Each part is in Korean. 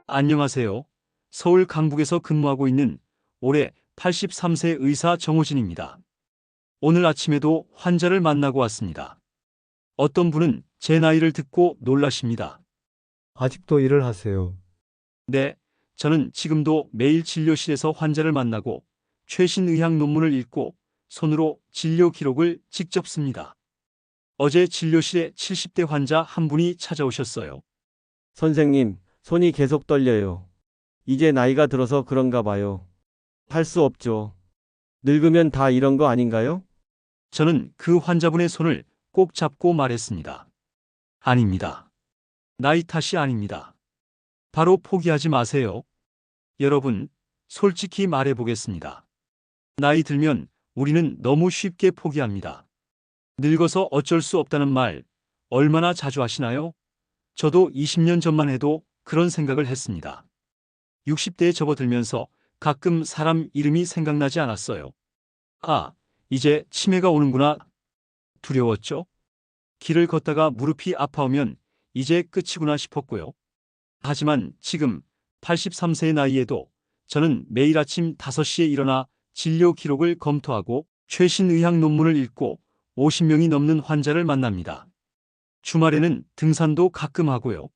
안녕하세요. 서울 강북에서 근무하고 있는 올해 83세 의사 정호진입니다. 오늘 아침에도 환자를 만나고 왔습니다. 어떤 분은 제 나이를 듣고 놀라십니다. 아직도 일을 하세요. 네, 저는 지금도 매일 진료실에서 환자를 만나고 최신 의학 논문을 읽고 손으로 진료 기록을 직접 씁니다. 어제 진료실에 70대 환자 한 분이 찾아오셨어요. 선생님, 손이 계속 떨려요. 이제 나이가 들어서 그런가 봐요. 할 수 없죠. 늙으면 다 이런 거 아닌가요? 저는 그 환자분의 손을 꼭 잡고 말했습니다. 아닙니다. 나이 탓이 아닙니다. 바로 포기하지 마세요. 여러분, 솔직히 말해보겠습니다. 나이 들면 우리는 너무 쉽게 포기합니다. 늙어서 어쩔 수 없다는 말 얼마나 자주 하시나요? 저도 20년 전만 해도 그런 생각을 했습니다. 60대에 접어들면서 가끔 사람 이름이 생각나지 않았어요. 아, 이제 치매가 오는구나. 두려웠죠? 길을 걷다가 무릎이 아파오면 이제 끝이구나 싶었고요. 하지만 지금 83세의 나이에도 저는 매일 아침 5시에 일어나 진료 기록을 검토하고 최신 의학 논문을 읽고 50명이 넘는 환자를 만납니다. 주말에는 등산도 가끔 하고요.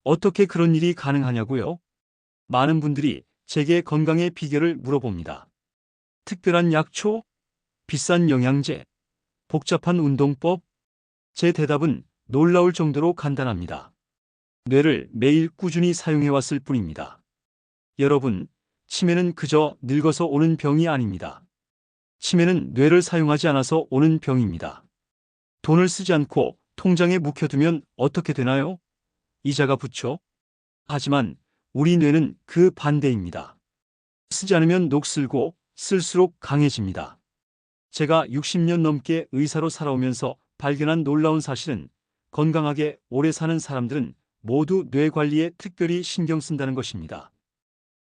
어떻게 그런 일이 가능하냐고요? 많은 분들이 제게 건강의 비결을 물어봅니다. 특별한 약초? 비싼 영양제? 복잡한 운동법? 제 대답은 놀라울 정도로 간단합니다. 뇌를 매일 꾸준히 사용해왔을 뿐입니다. 여러분, 치매는 그저 늙어서 오는 병이 아닙니다. 치매는 뇌를 사용하지 않아서 오는 병입니다. 돈을 쓰지 않고 통장에 묵혀두면 어떻게 되나요? 이자가 붙죠? 하지만 우리 뇌는 그 반대입니다. 쓰지 않으면 녹슬고 쓸수록 강해집니다. 제가 60년 넘게 의사로 살아오면서 발견한 놀라운 사실은 건강하게 오래 사는 사람들은 모두 뇌 관리에 특별히 신경 쓴다는 것입니다.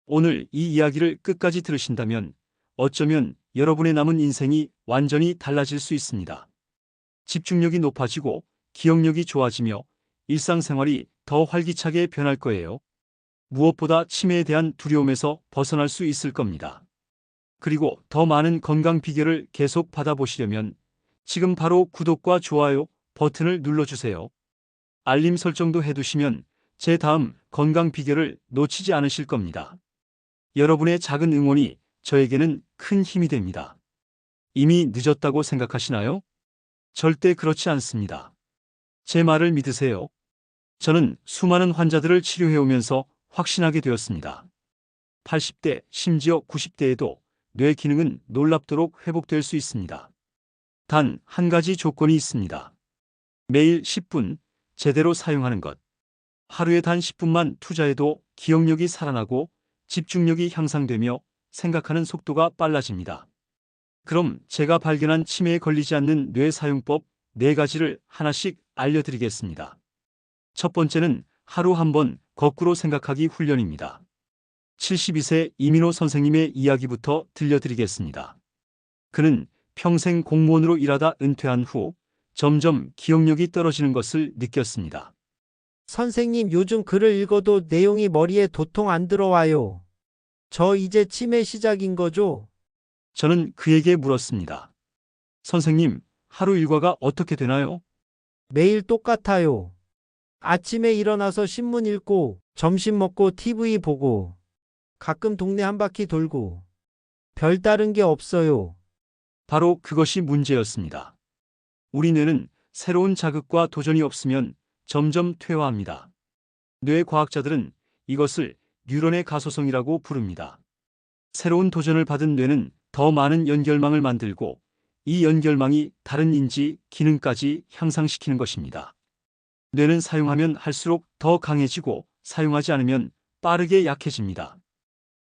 오늘 이 이야기를 끝까지 들으신다면 어쩌면 여러분의 남은 인생이 완전히 달라질 수 있습니다. 집중력이 높아지고 기억력이 좋아지며 일상생활이 더 활기차게 변할 거예요. 무엇보다 치매에 대한 두려움에서 벗어날 수 있을 겁니다. 그리고 더 많은 건강 비결을 계속 받아보시려면 지금 바로 구독과 좋아요 버튼을 눌러주세요. 알림 설정도 해두시면 제 다음 건강 비결을 놓치지 않으실 겁니다. 여러분의 작은 응원이 저에게는 큰 힘이 됩니다. 이미 늦었다고 생각하시나요? 절대 그렇지 않습니다. 제 말을 믿으세요. 저는 수많은 환자들을 치료해오면서 확신하게 되었습니다. 80대, 심지어 90대에도 뇌 기능은 놀랍도록 회복될 수 있습니다. 단 한 가지 조건이 있습니다. 매일 10분 제대로 사용하는 것. 하루에 단 10분만 투자해도 기억력이 살아나고 집중력이 향상되며 생각하는 속도가 빨라집니다. 그럼 제가 발견한 치매에 걸리지 않는 뇌 사용법 4가지를 하나씩 알려드리겠습니다. 첫 번째는 하루 한 번 거꾸로 생각하기 훈련입니다. 72세 이민호 선생님의 이야기부터 들려드리겠습니다. 그는 평생 공무원으로 일하다 은퇴한 후 점점 기억력이 떨어지는 것을 느꼈습니다. 선생님, 요즘 글을 읽어도 내용이 머리에 도통 안 들어와요. 저 이제 치매 시작인 거죠? 저는 그에게 물었습니다. 선생님, 하루 일과가 어떻게 되나요? 매일 똑같아요. 아침에 일어나서 신문 읽고, 점심 먹고 TV 보고, 가끔 동네 한 바퀴 돌고, 별다른 게 없어요. 바로 그것이 문제였습니다. 우리 뇌는 새로운 자극과 도전이 없으면 점점 퇴화합니다. 뇌 과학자들은 이것을 뉴런의 가소성이라고 부릅니다. 새로운 도전을 받은 뇌는 더 많은 연결망을 만들고 이 연결망이 다른 인지 기능까지 향상시키는 것입니다. 뇌는 사용하면 할수록 더 강해지고 사용하지 않으면 빠르게 약해집니다.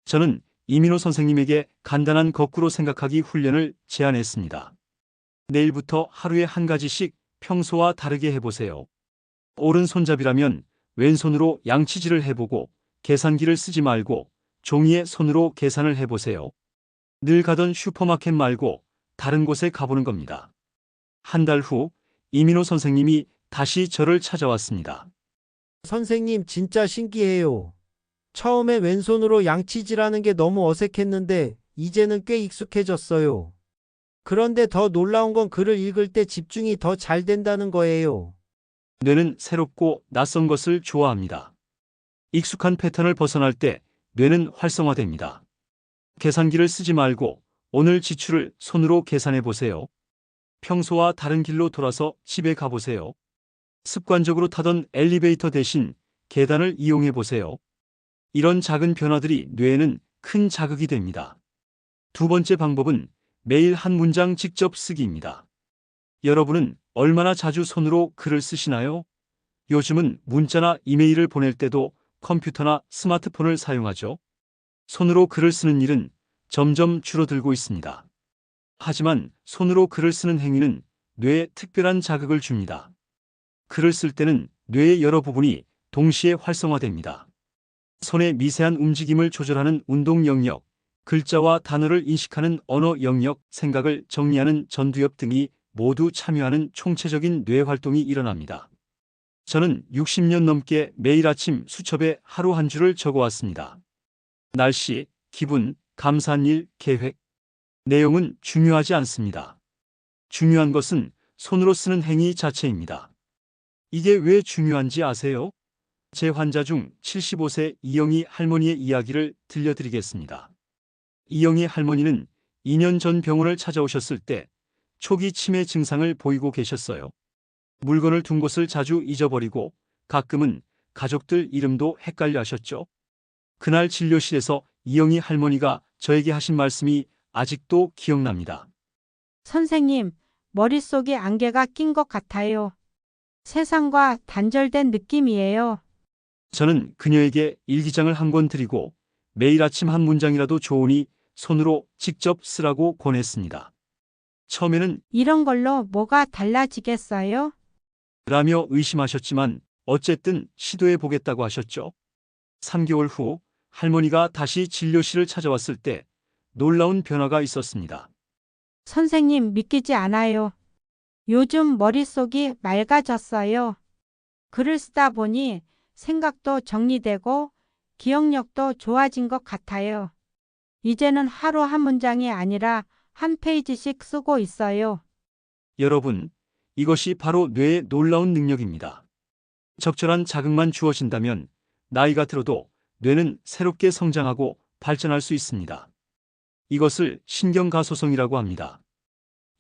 저는 이민호 선생님에게 간단한 거꾸로 생각하기 훈련을 제안했습니다. 내일부터 하루에 한 가지씩 평소와 다르게 해보세요. 오른손잡이라면 왼손으로 양치질을 해보고 계산기를 쓰지 말고 종이에 손으로 계산을 해보세요. 늘 가던 슈퍼마켓 말고 다른 곳에 가보는 겁니다. 한 달 후 이민호 선생님이 다시 저를 찾아왔습니다. 선생님, 진짜 신기해요. 처음에 왼손으로 양치질하는 게 너무 어색했는데 이제는 꽤 익숙해졌어요. 그런데 더 놀라운 건 글을 읽을 때 집중이 더 잘 된다는 거예요. 뇌는 새롭고 낯선 것을 좋아합니다. 익숙한 패턴을 벗어날 때 뇌는 활성화됩니다. 계산기를 쓰지 말고 오늘 지출을 손으로 계산해 보세요. 평소와 다른 길로 돌아서 집에 가보세요. 습관적으로 타던 엘리베이터 대신 계단을 이용해 보세요. 이런 작은 변화들이 뇌에는 큰 자극이 됩니다. 두 번째 방법은 매일 한 문장 직접 쓰기입니다. 여러분은 얼마나 자주 손으로 글을 쓰시나요? 요즘은 문자나 이메일을 보낼 때도 컴퓨터나 스마트폰을 사용하죠. 손으로 글을 쓰는 일은 점점 줄어들고 있습니다. 하지만 손으로 글을 쓰는 행위는 뇌에 특별한 자극을 줍니다. 글을 쓸 때는 뇌의 여러 부분이 동시에 활성화됩니다. 손의 미세한 움직임을 조절하는 운동 영역, 글자와 단어를 인식하는 언어 영역, 생각을 정리하는 전두엽 등이 모두 참여하는 총체적인 뇌 활동이 일어납니다. 저는 60년 넘게 매일 아침 수첩에 하루 한 줄을 적어왔습니다. 날씨, 기분, 감사한 일, 계획. 내용은 중요하지 않습니다. 중요한 것은 손으로 쓰는 행위 자체입니다. 이게 왜 중요한지 아세요? 제 환자 중 75세 이영희 할머니의 이야기를 들려드리겠습니다. 이영희 할머니는 2년 전 병원을 찾아오셨을 때 초기 치매 증상을 보이고 계셨어요. 물건을 둔 곳을 자주 잊어버리고 가끔은 가족들 이름도 헷갈려 하셨죠. 그날 진료실에서 이영희 할머니가 저에게 하신 말씀이 아직도 기억납니다. 선생님, 머릿속에 안개가 낀 것 같아요. 세상과 단절된 느낌이에요. 저는 그녀에게 일기장을 한 권 드리고 매일 아침 한 문장이라도 좋으니 손으로 직접 쓰라고 권했습니다. 처음에는 이런 걸로 뭐가 달라지겠어요? 라며 의심하셨지만 어쨌든 시도해 보겠다고 하셨죠. 3개월 후 할머니가 다시 진료실을 찾아왔을 때 놀라운 변화가 있었습니다. 선생님, 믿기지 않아요. 요즘 머릿속이 맑아졌어요. 글을 쓰다 보니 생각도 정리되고 기억력도 좋아진 것 같아요. 이제는 하루 한 문장이 아니라 한 페이지씩 쓰고 있어요. 여러분, 이것이 바로 뇌의 놀라운 능력입니다. 적절한 자극만 주어진다면 나이가 들어도 뇌는 새롭게 성장하고 발전할 수 있습니다. 이것을 신경가소성이라고 합니다.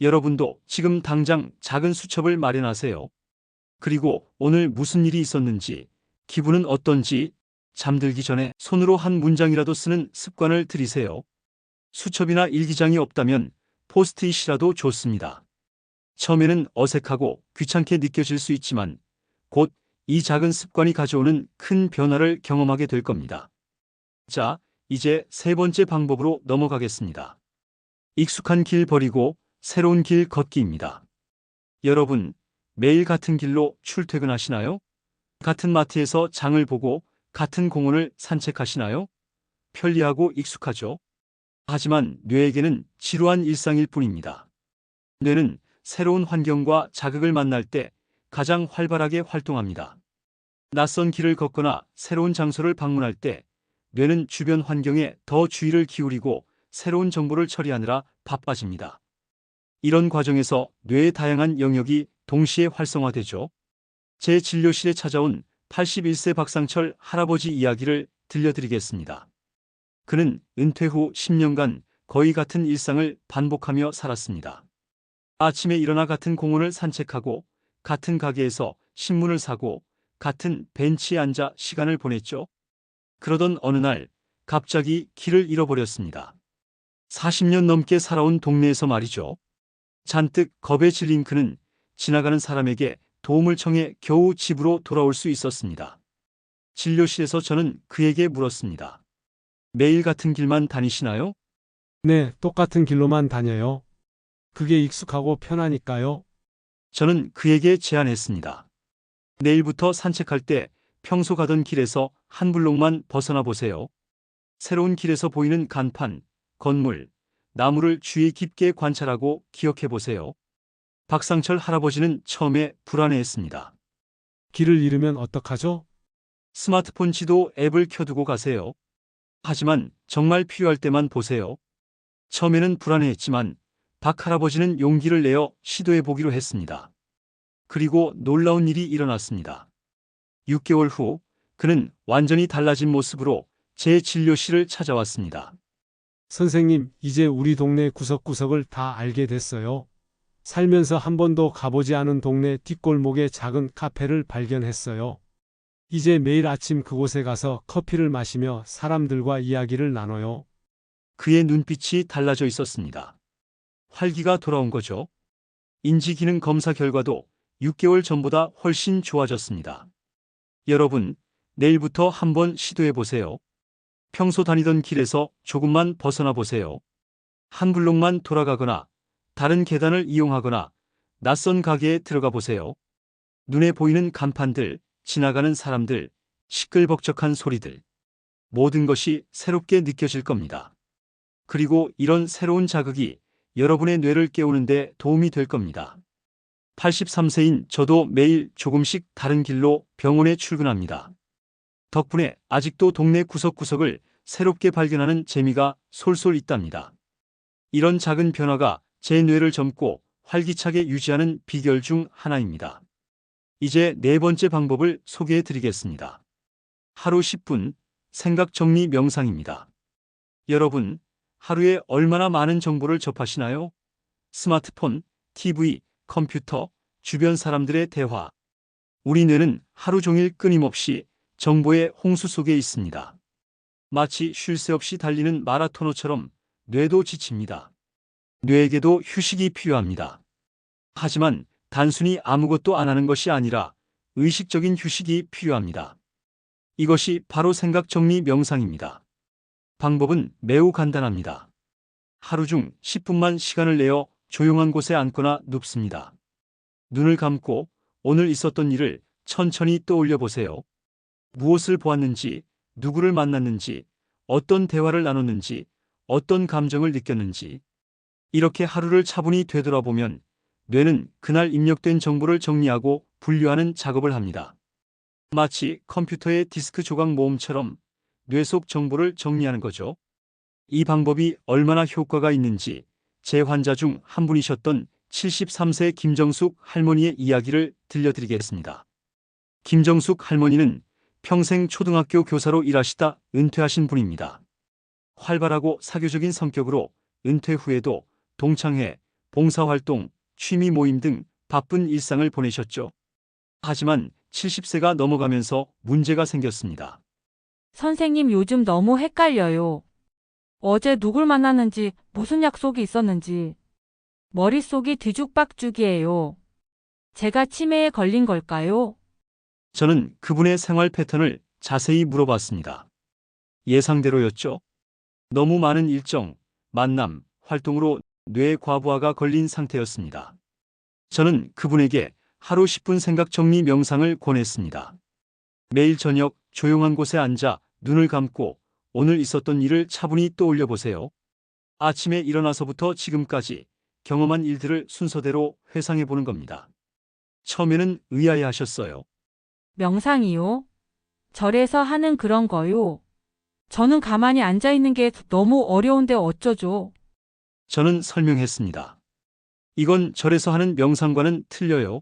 여러분도 지금 당장 작은 수첩을 마련하세요. 그리고 오늘 무슨 일이 있었는지, 기분은 어떤지, 잠들기 전에 손으로 한 문장이라도 쓰는 습관을 들이세요. 수첩이나 일기장이 없다면 포스트잇이라도 좋습니다. 처음에는 어색하고 귀찮게 느껴질 수 있지만 곧 이 작은 습관이 가져오는 큰 변화를 경험하게 될 겁니다. 자, 이제 세 번째 방법으로 넘어가겠습니다. 익숙한 길 버리고 새로운 길 걷기입니다. 여러분, 매일 같은 길로 출퇴근하시나요? 같은 마트에서 장을 보고 같은 공원을 산책하시나요? 편리하고 익숙하죠? 하지만 뇌에게는 지루한 일상일 뿐입니다. 뇌는 새로운 환경과 자극을 만날 때 가장 활발하게 활동합니다. 낯선 길을 걷거나 새로운 장소를 방문할 때 뇌는 주변 환경에 더 주의를 기울이고 새로운 정보를 처리하느라 바빠집니다. 이런 과정에서 뇌의 다양한 영역이 동시에 활성화되죠. 제 진료실에 찾아온 81세 박상철 할아버지 이야기를 들려드리겠습니다. 그는 은퇴 후 10년간 거의 같은 일상을 반복하며 살았습니다. 아침에 일어나 같은 공원을 산책하고 같은 가게에서 신문을 사고 같은 벤치에 앉아 시간을 보냈죠. 그러던 어느 날 갑자기 길을 잃어버렸습니다. 40년 넘게 살아온 동네에서 말이죠. 잔뜩 겁에 질린 그는 지나가는 사람에게 도움을 청해 겨우 집으로 돌아올 수 있었습니다. 진료실에서 저는 그에게 물었습니다. 매일 같은 길만 다니시나요? 네, 똑같은 길로만 다녀요. 그게 익숙하고 편하니까요. 저는 그에게 제안했습니다. 내일부터 산책할 때 평소 가던 길에서 한 블록만 벗어나 보세요. 새로운 길에서 보이는 간판, 건물, 나무를 주의 깊게 관찰하고 기억해 보세요. 박상철 할아버지는 처음에 불안해했습니다. 길을 잃으면 어떡하죠? 스마트폰 지도 앱을 켜두고 가세요. 하지만 정말 필요할 때만 보세요. 처음에는 불안해했지만 박 할아버지는 용기를 내어 시도해 보기로 했습니다. 그리고 놀라운 일이 일어났습니다. 6개월 후 그는 완전히 달라진 모습으로 제 진료실을 찾아왔습니다. 선생님, 이제 우리 동네 구석구석을 다 알게 됐어요. 살면서 한 번도 가보지 않은 동네 뒷골목에 작은 카페를 발견했어요. 이제 매일 아침 그곳에 가서 커피를 마시며 사람들과 이야기를 나눠요. 그의 눈빛이 달라져 있었습니다. 활기가 돌아온 거죠. 인지기능 검사 결과도 6개월 전보다 훨씬 좋아졌습니다. 여러분, 내일부터 한번 시도해 보세요. 평소 다니던 길에서 조금만 벗어나 보세요. 한 블록만 돌아가거나 다른 계단을 이용하거나 낯선 가게에 들어가 보세요. 눈에 보이는 간판들, 지나가는 사람들, 시끌벅적한 소리들. 모든 것이 새롭게 느껴질 겁니다. 그리고 이런 새로운 자극이 여러분의 뇌를 깨우는데 도움이 될 겁니다. 83세인 저도 매일 조금씩 다른 길로 병원에 출근합니다. 덕분에 아직도 동네 구석구석을 새롭게 발견하는 재미가 솔솔 있답니다. 이런 작은 변화가 제 뇌를 젊고 활기차게 유지하는 비결 중 하나입니다. 이제 네 번째 방법을 소개해 드리겠습니다. 하루 10분 생각 정리 명상입니다. 여러분, 하루에 얼마나 많은 정보를 접하시나요? 스마트폰, TV, 컴퓨터, 주변 사람들의 대화. 우리 뇌는 하루 종일 끊임없이 정보의 홍수 속에 있습니다. 마치 쉴 새 없이 달리는 마라토너처럼 뇌도 지칩니다. 뇌에게도 휴식이 필요합니다. 하지만 단순히 아무것도 안 하는 것이 아니라 의식적인 휴식이 필요합니다. 이것이 바로 생각 정리 명상입니다. 방법은 매우 간단합니다. 하루 중 10분만 시간을 내어 조용한 곳에 앉거나 눕습니다. 눈을 감고 오늘 있었던 일을 천천히 떠올려 보세요. 무엇을 보았는지, 누구를 만났는지, 어떤 대화를 나눴는지, 어떤 감정을 느꼈는지. 이렇게 하루를 차분히 되돌아보면 뇌는 그날 입력된 정보를 정리하고 분류하는 작업을 합니다. 마치 컴퓨터의 디스크 조각 모음처럼 뇌 속 정보를 정리하는 거죠. 이 방법이 얼마나 효과가 있는지 제 환자 중 한 분이셨던 73세 김정숙 할머니의 이야기를 들려드리겠습니다. 김정숙 할머니는 평생 초등학교 교사로 일하시다 은퇴하신 분입니다. 활발하고 사교적인 성격으로 은퇴 후에도 동창회, 봉사활동, 취미 모임 등 바쁜 일상을 보내셨죠. 하지만 70세가 넘어가면서 문제가 생겼습니다. 선생님, 요즘 너무 헷갈려요. 어제 누굴 만났는지, 무슨 약속이 있었는지. 머릿속이 뒤죽박죽이에요. 제가 치매에 걸린 걸까요? 저는 그분의 생활 패턴을 자세히 물어봤습니다. 예상대로였죠. 너무 많은 일정, 만남, 활동으로 뇌 과부하가 걸린 상태였습니다. 저는 그분에게 하루 10분 생각 정리 명상을 권했습니다. 매일 저녁 조용한 곳에 앉아 눈을 감고 오늘 있었던 일을 차분히 떠올려 보세요. 아침에 일어나서부터 지금까지 경험한 일들을 순서대로 회상해 보는 겁니다. 처음에는 의아해 하셨어요. 명상이요? 절에서 하는 그런 거요? 저는 가만히 앉아 있는 게 너무 어려운데 어쩌죠? 저는 설명했습니다. 이건 절에서 하는 명상과는 틀려요.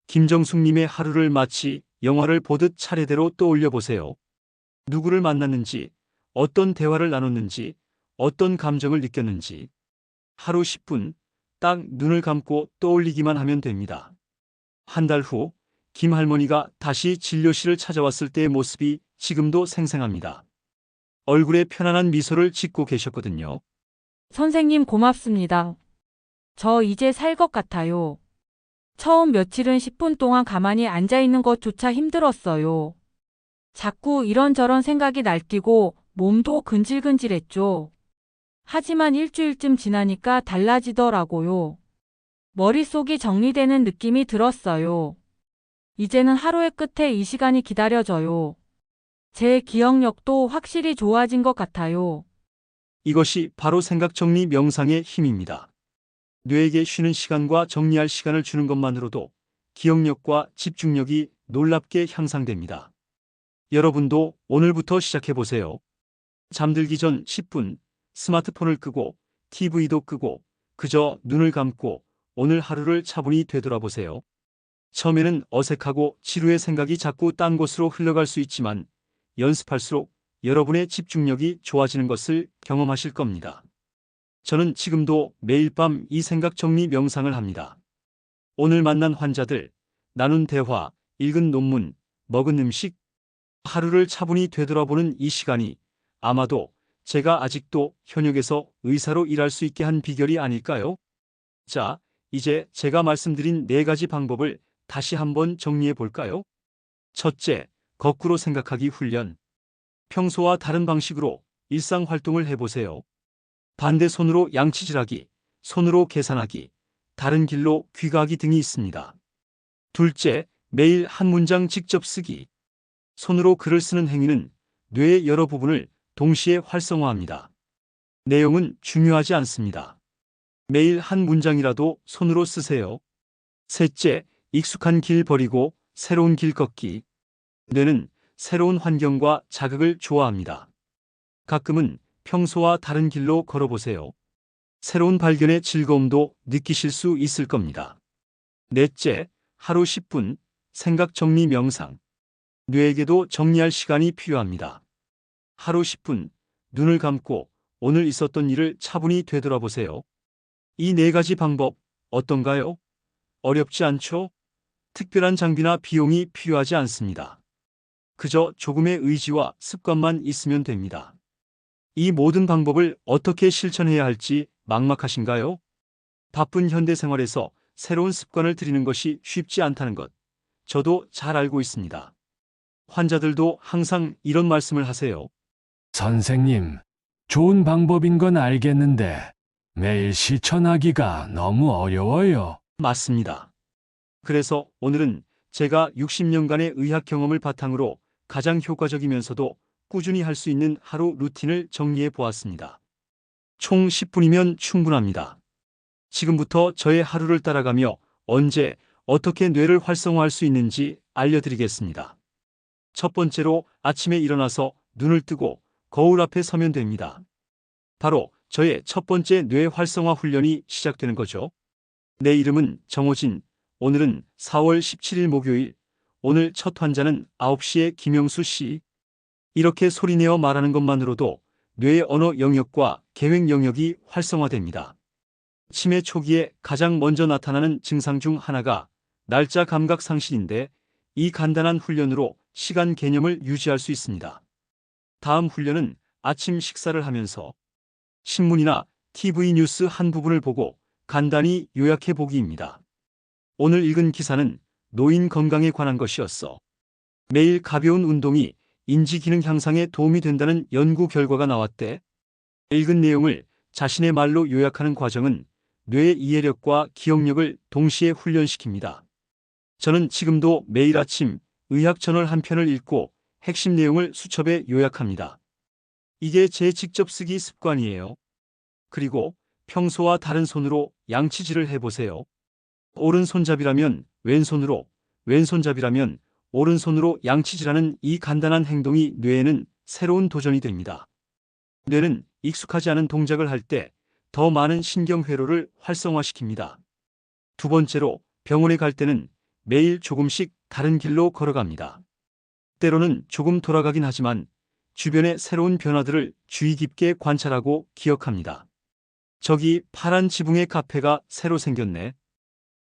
김정숙님의 하루를 마치 영화를 보듯 차례대로 떠올려 보세요. 누구를 만났는지, 어떤 대화를 나눴는지, 어떤 감정을 느꼈는지. 하루 10분, 딱 눈을 감고 떠올리기만 하면 됩니다. 한 달 후, 김 할머니가 다시 진료실을 찾아왔을 때의 모습이 지금도 생생합니다. 얼굴에 편안한 미소를 짓고 계셨거든요. 선생님, 고맙습니다. 저 이제 살 것 같아요. 처음 며칠은 10분 동안 가만히 앉아 있는 것조차 힘들었어요. 자꾸 이런저런 생각이 날뛰고 몸도 근질근질했죠. 하지만 일주일쯤 지나니까 달라지더라고요. 머릿속이 정리되는 느낌이 들었어요. 이제는 하루의 끝에 이 시간이 기다려져요. 제 기억력도 확실히 좋아진 것 같아요. 이것이 바로 생각 정리 명상의 힘입니다. 뇌에게 쉬는 시간과 정리할 시간을 주는 것만으로도 기억력과 집중력이 놀랍게 향상됩니다. 여러분도 오늘부터 시작해 보세요. 잠들기 전 10분 스마트폰을 끄고 TV도 끄고 그저 눈을 감고 오늘 하루를 차분히 되돌아보세요. 처음에는 어색하고 지루의 생각이 자꾸 딴 곳으로 흘러갈 수 있지만 연습할수록 여러분의 집중력이 좋아지는 것을 경험하실 겁니다. 저는 지금도 매일 밤 이 생각 정리 명상을 합니다. 오늘 만난 환자들, 나눈 대화, 읽은 논문, 먹은 음식, 하루를 차분히 되돌아보는 이 시간이 아마도 제가 아직도 현역에서 의사로 일할 수 있게 한 비결이 아닐까요? 자, 이제 제가 말씀드린 4가지 방법을 다시 한번 정리해 볼까요? 첫째, 거꾸로 생각하기 훈련. 평소와 다른 방식으로 일상 활동을 해보세요. 반대 손으로 양치질하기, 손으로 계산하기, 다른 길로 귀가하기 등이 있습니다. 둘째, 매일 한 문장 직접 쓰기. 손으로 글을 쓰는 행위는 뇌의 여러 부분을 동시에 활성화합니다. 내용은 중요하지 않습니다. 매일 한 문장이라도 손으로 쓰세요. 셋째, 익숙한 길 버리고 새로운 길 걷기. 뇌는 새로운 환경과 자극을 좋아합니다. 가끔은 평소와 다른 길로 걸어보세요. 새로운 발견의 즐거움도 느끼실 수 있을 겁니다. 넷째, 하루 10분 생각 정리 명상. 뇌에게도 정리할 시간이 필요합니다. 하루 10분 눈을 감고 오늘 있었던 일을 차분히 되돌아보세요. 이 4가지 방법 어떤가요? 어렵지 않죠? 특별한 장비나 비용이 필요하지 않습니다. 그저 조금의 의지와 습관만 있으면 됩니다. 이 모든 방법을 어떻게 실천해야 할지 막막하신가요? 바쁜 현대 생활에서 새로운 습관을 들이는 것이 쉽지 않다는 것, 저도 잘 알고 있습니다. 환자들도 항상 이런 말씀을 하세요. 선생님, 좋은 방법인 건 알겠는데 매일 실천하기가 너무 어려워요. 맞습니다. 그래서 오늘은 제가 60년간의 의학 경험을 바탕으로 가장 효과적이면서도 꾸준히 할 수 있는 하루 루틴을 정리해 보았습니다. 총 10분이면 충분합니다. 지금부터 저의 하루를 따라가며 언제, 어떻게 뇌를 활성화할 수 있는지 알려드리겠습니다. 첫 번째로 아침에 일어나서 눈을 뜨고 거울 앞에 서면 됩니다. 바로 저의 첫 번째 뇌 활성화 훈련이 시작되는 거죠. 내 이름은 정호진. 오늘은 4월 17일 목요일. 오늘 첫 환자는 9시에 김영수 씨. 이렇게 소리내어 말하는 것만으로도 뇌의 언어 영역과 계획 영역이 활성화됩니다. 치매 초기에 가장 먼저 나타나는 증상 중 하나가 날짜 감각 상실인데 이 간단한 훈련으로 시간 개념을 유지할 수 있습니다. 다음 훈련은 아침 식사를 하면서 신문이나 TV 뉴스 한 부분을 보고 간단히 요약해 보기입니다. 오늘 읽은 기사는 노인 건강에 관한 것이었어. 매일 가벼운 운동이 인지 기능 향상에 도움이 된다는 연구 결과가 나왔대. 읽은 내용을 자신의 말로 요약하는 과정은 뇌의 이해력과 기억력을 동시에 훈련시킵니다. 저는 지금도 매일 아침 의학 저널 한 편을 읽고 핵심 내용을 수첩에 요약합니다. 이게 제 직접 쓰기 습관이에요. 그리고 평소와 다른 손으로 양치질을 해보세요. 오른손잡이라면 왼손으로, 왼손잡이라면 오른손으로 양치질하는 이 간단한 행동이 뇌에는 새로운 도전이 됩니다. 뇌는 익숙하지 않은 동작을 할 때 더 많은 신경회로를 활성화시킵니다. 두 번째로 병원에 갈 때는 매일 조금씩 다른 길로 걸어갑니다. 때로는 조금 돌아가긴 하지만 주변의 새로운 변화들을 주의 깊게 관찰하고 기억합니다. 저기 파란 지붕의 카페가 새로 생겼네.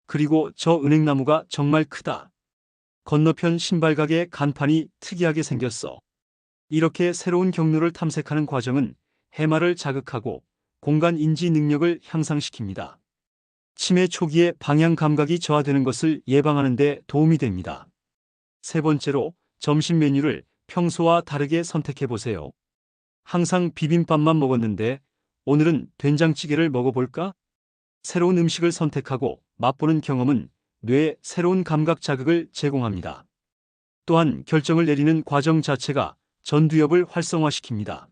그리고 저 은행나무가 정말 크다. 건너편 신발가게 간판이 특이하게 생겼어. 이렇게 새로운 경로를 탐색하는 과정은 해마를 자극하고 공간 인지 능력을 향상시킵니다. 치매 초기에 방향 감각이 저하되는 것을 예방하는 데 도움이 됩니다. 세 번째로 점심 메뉴를 평소와 다르게 선택해 보세요. 항상 비빔밥만 먹었는데 오늘은 된장찌개를 먹어볼까? 새로운 음식을 선택하고 맛보는 경험은 뇌에 새로운 감각 자극을 제공합니다. 또한 결정을 내리는 과정 자체가 전두엽을 활성화시킵니다.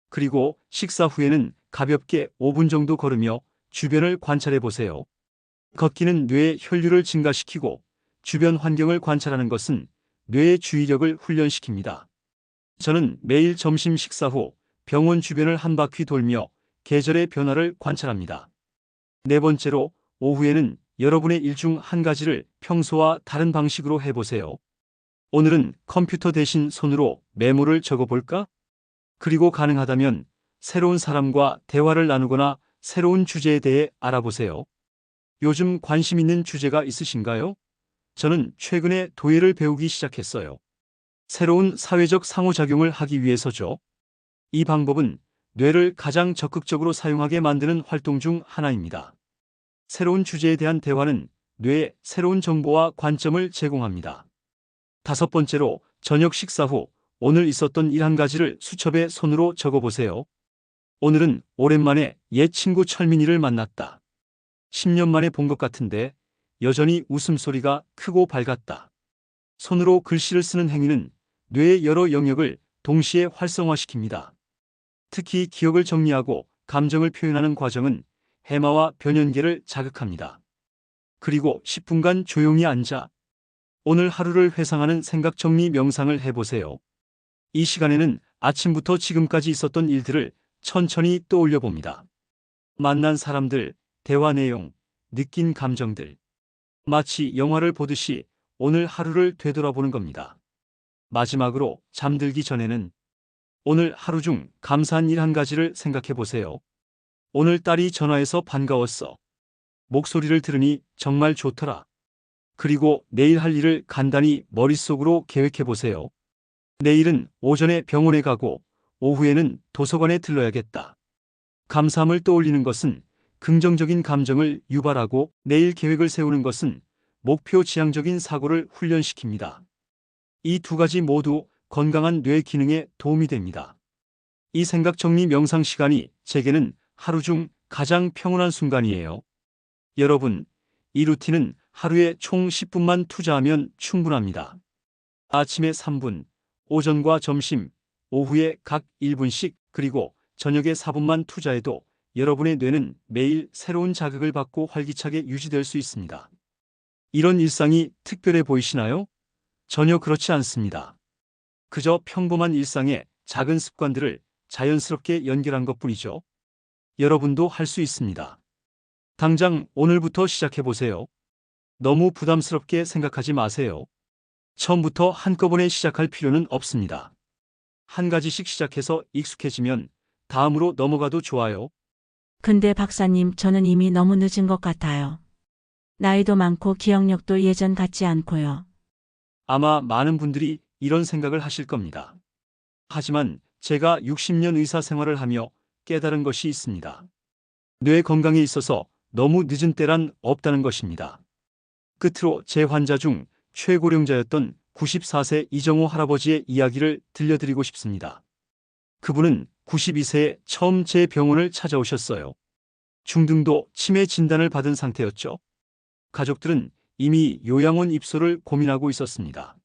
그리고 식사 후에는 가볍게 5분 정도 걸으며 주변을 관찰해 보세요. 걷기는 뇌의 혈류를 증가시키고 주변 환경을 관찰하는 것은 뇌의 주의력을 훈련시킵니다. 저는 매일 점심 식사 후 병원 주변을 한 바퀴 돌며 계절의 변화를 관찰합니다. 네 번째로, 오후에는 여러분의 일 중 한 가지를 평소와 다른 방식으로 해보세요. 오늘은 컴퓨터 대신 손으로 메모를 적어볼까? 그리고 가능하다면 새로운 사람과 대화를 나누거나 새로운 주제에 대해 알아보세요. 요즘 관심 있는 주제가 있으신가요? 저는 최근에 도예를 배우기 시작했어요. 새로운 사회적 상호작용을 하기 위해서죠. 이 방법은 뇌를 가장 적극적으로 사용하게 만드는 활동 중 하나입니다. 새로운 주제에 대한 대화는 뇌에 새로운 정보와 관점을 제공합니다. 다섯 번째로, 저녁 식사 후 오늘 있었던 일 한 가지를 수첩에 손으로 적어보세요. 오늘은 오랜만에 옛 친구 철민이를 만났다. 10년 만에 본 것 같은데 여전히 웃음소리가 크고 밝았다. 손으로 글씨를 쓰는 행위는 뇌의 여러 영역을 동시에 활성화시킵니다. 특히 기억을 정리하고 감정을 표현하는 과정은 해마와 변연계를 자극합니다. 그리고 10분간 조용히 앉아 오늘 하루를 회상하는 생각 정리 명상을 해보세요. 이 시간에는 아침부터 지금까지 있었던 일들을 천천히 떠올려 봅니다. 만난 사람들, 대화 내용, 느낀 감정들. 마치 영화를 보듯이 오늘 하루를 되돌아보는 겁니다. 마지막으로 잠들기 전에는 오늘 하루 중 감사한 일 한 가지를 생각해 보세요. 오늘 딸이 전화해서 반가웠어. 목소리를 들으니 정말 좋더라. 그리고 내일 할 일을 간단히 머릿속으로 계획해 보세요. 내일은 오전에 병원에 가고 오후에는 도서관에 들러야겠다. 감사함을 떠올리는 것은 긍정적인 감정을 유발하고 내일 계획을 세우는 것은 목표 지향적인 사고를 훈련시킵니다. 이 두 가지 모두 건강한 뇌 기능에 도움이 됩니다. 이 생각 정리 명상 시간이 제게는 하루 중 가장 평온한 순간이에요. 여러분, 이 루틴은 하루에 총 10분만 투자하면 충분합니다. 아침에 3분, 오전과 점심, 오후에 각 1분씩, 그리고 저녁에 4분만 투자해도 여러분의 뇌는 매일 새로운 자극을 받고 활기차게 유지될 수 있습니다. 이런 일상이 특별해 보이시나요? 전혀 그렇지 않습니다. 그저 평범한 일상의 작은 습관들을 자연스럽게 연결한 것뿐이죠. 여러분도 할 수 있습니다. 당장 오늘부터 시작해보세요. 너무 부담스럽게 생각하지 마세요. 처음부터 한꺼번에 시작할 필요는 없습니다. 한 가지씩 시작해서 익숙해지면 다음으로 넘어가도 좋아요. 근데 박사님, 저는 이미 너무 늦은 것 같아요. 나이도 많고 기억력도 예전 같지 않고요. 아마 많은 분들이 이런 생각을 하실 겁니다. 하지만 제가 60년 의사 생활을 하며 깨달은 것이 있습니다. 뇌 건강에 있어서 너무 늦은 때란 없다는 것입니다. 끝으로 제 환자 중 최고령자였던 94세 이정호 할아버지의 이야기를 들려드리고 싶습니다. 그분은 92세에 처음 제 병원을 찾아오셨어요. 중등도 치매 진단을 받은 상태였죠. 가족들은 이미 요양원 입소를 고민하고 있었습니다.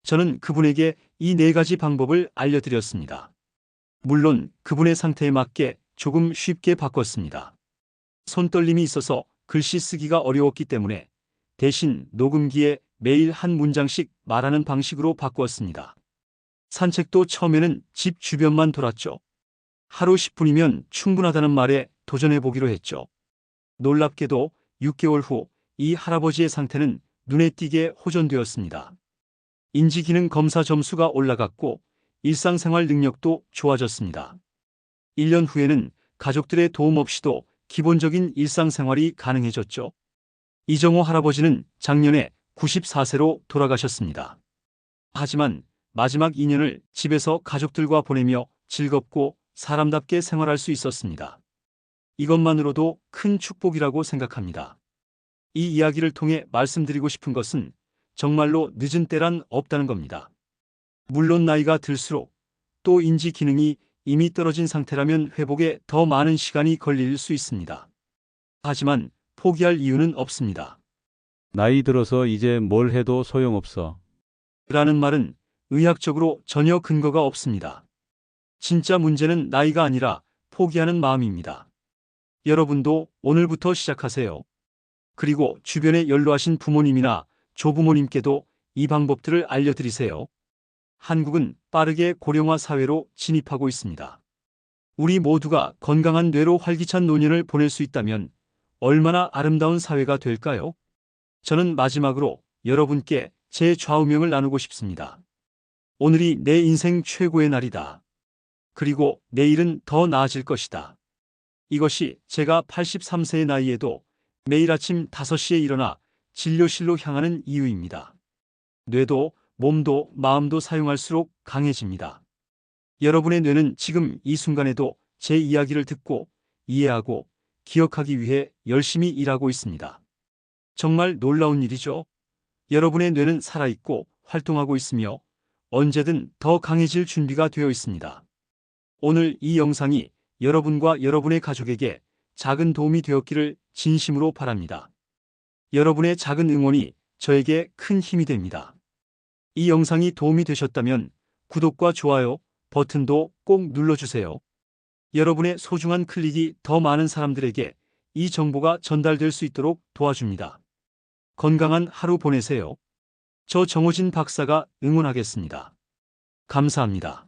저는 그분에게 이 네 가지 방법을 알려드렸습니다. 물론 그분의 상태에 맞게 조금 쉽게 바꿨습니다. 손떨림이 있어서 글씨 쓰기가 어려웠기 때문에 대신 녹음기에 매일 한 문장씩 말하는 방식으로 바꾸었습니다. 산책도 처음에는 집 주변만 돌았죠. 하루 10분이면 충분하다는 말에 도전해보기로 했죠. 놀랍게도 6개월 후 이 할아버지의 상태는 눈에 띄게 호전되었습니다. 인지기능 검사 점수가 올라갔고 일상생활 능력도 좋아졌습니다. 1년 후에는 가족들의 도움 없이도 기본적인 일상생활이 가능해졌죠. 이정호 할아버지는 작년에 94세로 돌아가셨습니다. 하지만 마지막 2년을 집에서 가족들과 보내며 즐겁고 사람답게 생활할 수 있었습니다. 이것만으로도 큰 축복이라고 생각합니다. 이 이야기를 통해 말씀드리고 싶은 것은 정말로 늦은 때란 없다는 겁니다. 물론 나이가 들수록 또 인지 기능이 이미 떨어진 상태라면 회복에 더 많은 시간이 걸릴 수 있습니다. 하지만 포기할 이유는 없습니다. 나이 들어서 이제 뭘 해도 소용없어. 라는 말은 의학적으로 전혀 근거가 없습니다. 진짜 문제는 나이가 아니라 포기하는 마음입니다. 여러분도 오늘부터 시작하세요. 그리고 주변에 연로하신 부모님이나 조부모님께도 이 방법들을 알려드리세요. 한국은 빠르게 고령화 사회로 진입하고 있습니다. 우리 모두가 건강한 뇌로 활기찬 노년을 보낼 수 있다면 얼마나 아름다운 사회가 될까요? 저는 마지막으로 여러분께 제 좌우명을 나누고 싶습니다. 오늘이 내 인생 최고의 날이다. 그리고 내일은 더 나아질 것이다. 이것이 제가 83세의 나이에도 매일 아침 5시에 일어나 진료실로 향하는 이유입니다. 뇌도 몸도 마음도 사용할수록 강해집니다. 여러분의 뇌는 지금 이 순간에도 제 이야기를 듣고 이해하고 기억하기 위해 열심히 일하고 있습니다. 정말 놀라운 일이죠. 여러분의 뇌는 살아있고 활동하고 있으며 언제든 더 강해질 준비가 되어 있습니다. 오늘 이 영상이 여러분과 여러분의 가족에게 작은 도움이 되었기를 진심으로 바랍니다. 여러분의 작은 응원이 저에게 큰 힘이 됩니다. 이 영상이 도움이 되셨다면 구독과 좋아요 버튼도 꼭 눌러주세요. 여러분의 소중한 클릭이 더 많은 사람들에게 이 정보가 전달될 수 있도록 도와줍니다. 건강한 하루 보내세요. 저 정호진 박사가 응원하겠습니다. 감사합니다.